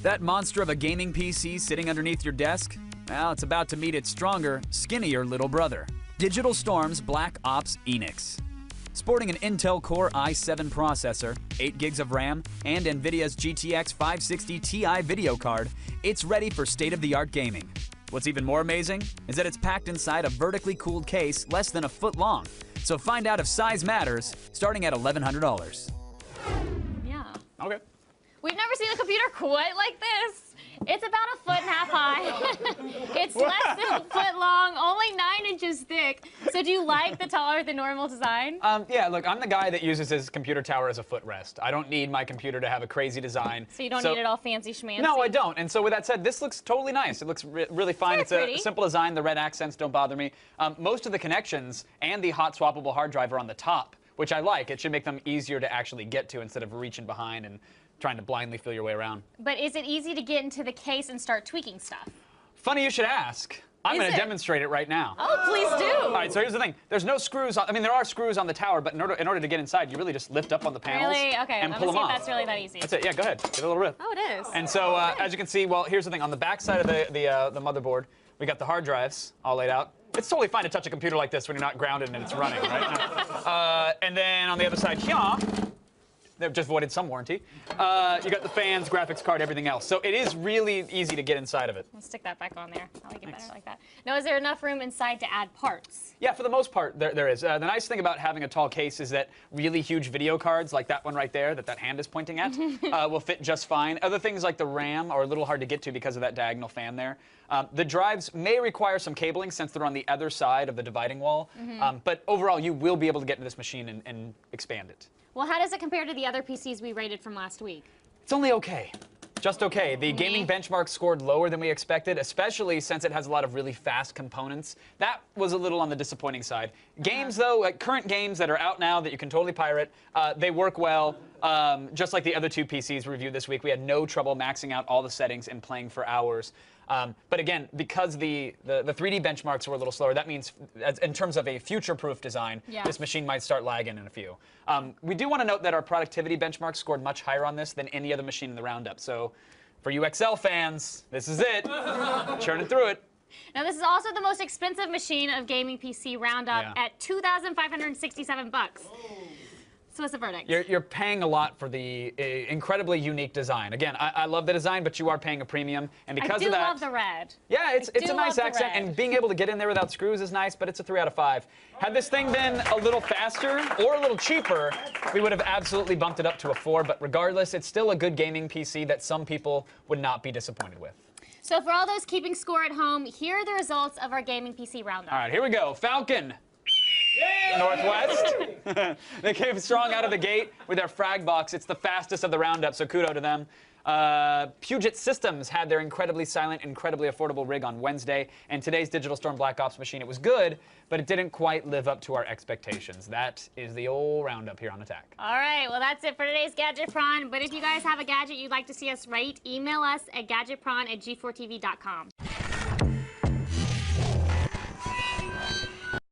That monster of a gaming PC sitting underneath your desk? Well, it's about to meet its stronger, skinnier little brother. Digital Storm's Black Ops Enix. Sporting an Intel Core i7 processor, 8 gigs of RAM, and NVIDIA's GTX 560 Ti video card, it's ready for state-of-the-art gaming. What's even more amazing is that it's packed inside a vertically cooled case less than a foot long. So find out if size matters, starting at $1,100. Yeah. Okay. We've never seen a computer quite like this. It's about 1.5 feet high. It's less than a foot long, only 9 inches thick. So do you like the taller than normal design? Yeah, look, I'm the guy that uses his computer tower as a footrest. I don't need my computer to have a crazy design. So you don't need it all fancy schmancy? No, I don't. And so with that said, this looks totally nice. It looks really fine. It's a simple design. The red accents don't bother me. Most of the connections and the hot swappable hard drive are on the top, which I like. It should make them easier to actually get to instead of reaching behind and trying to blindly feel your way around. But is it easy to get into the case and start tweaking stuff? Funny you should ask. I'm going to demonstrate it right now. Oh, please do. All right, so here's the thing. There's no screws on, I mean, there are screws on the tower, but in order to get inside, you really just lift up on the panels Really? Okay, and let pull me see them if off. that's really that easy. That's it. Yeah, go ahead. Give it a little rip. Oh, it is. And so, as you can see, well, here's the thing. On the back side of the motherboard, we got the hard drives all laid out. It's totally fine to touch a computer like this when you're not grounded and it's running, right? And then on the other side here, they've just voided some warranty. You got the fans, graphics card, everything else. So it is really easy to get inside of it. Let's stick that back on there. I like it better like that. Now, is there enough room inside to add parts? Yeah, for the most part, there is. The nice thing about having a tall case is that really huge video cards, like that one right there, that hand is pointing at, will fit just fine. Other things like the RAM are a little hard to get to because of that diagonal fan there. The drives may require some cabling since they're on the other side of the dividing wall. But overall, you will be able to get into this machine and expand it. Well, how does it compare to the other PCs we rated from last week? It's only okay. Just okay. The gaming benchmark scored lower than we expected, especially since it has a lot of really fast components. That was a little on the disappointing side. Games, though, like current games that are out now that you can totally pirate, they work well. Just like the other two PCs reviewed this week, we had no trouble maxing out all the settings and playing for hours. But again, because the 3D benchmarks were a little slower, that means in terms of a future-proof design, this machine might start lagging in a few. We do want to note that our productivity benchmark scored much higher on this than any other machine in the roundup. So for you XL fans, this is it. Churning through it. Now, this is also the most expensive machine of gaming PC roundup at $2,567. So what's the verdict? You're paying a lot for the incredibly unique design. Again, I love the design, but you are paying a premium, and because of that, I do love the red. Yeah, it's a nice accent, and being able to get in there without screws is nice, but it's a 3 out of 5. Had this thing been a little faster or a little cheaper, we would have absolutely bumped it up to a 4. But regardless, it's still a good gaming PC that some people would not be disappointed with. So for all those keeping score at home, here are the results of our gaming PC roundup. All right, here we go. Falcon. Northwest. They came strong out of the gate with their frag box. It's the fastest of the roundup, so kudo to them. Puget Systems had their incredibly silent, incredibly affordable rig on Wednesday, and today's Digital Storm Black Ops machine, it was good, but it didn't quite live up to our expectations. That is the old roundup here on Attack. All right, well, that's it for today's Gadget Prawn, but if you guys have a gadget you'd like to see us rate, email us at gadgetprawn@g4tv.com.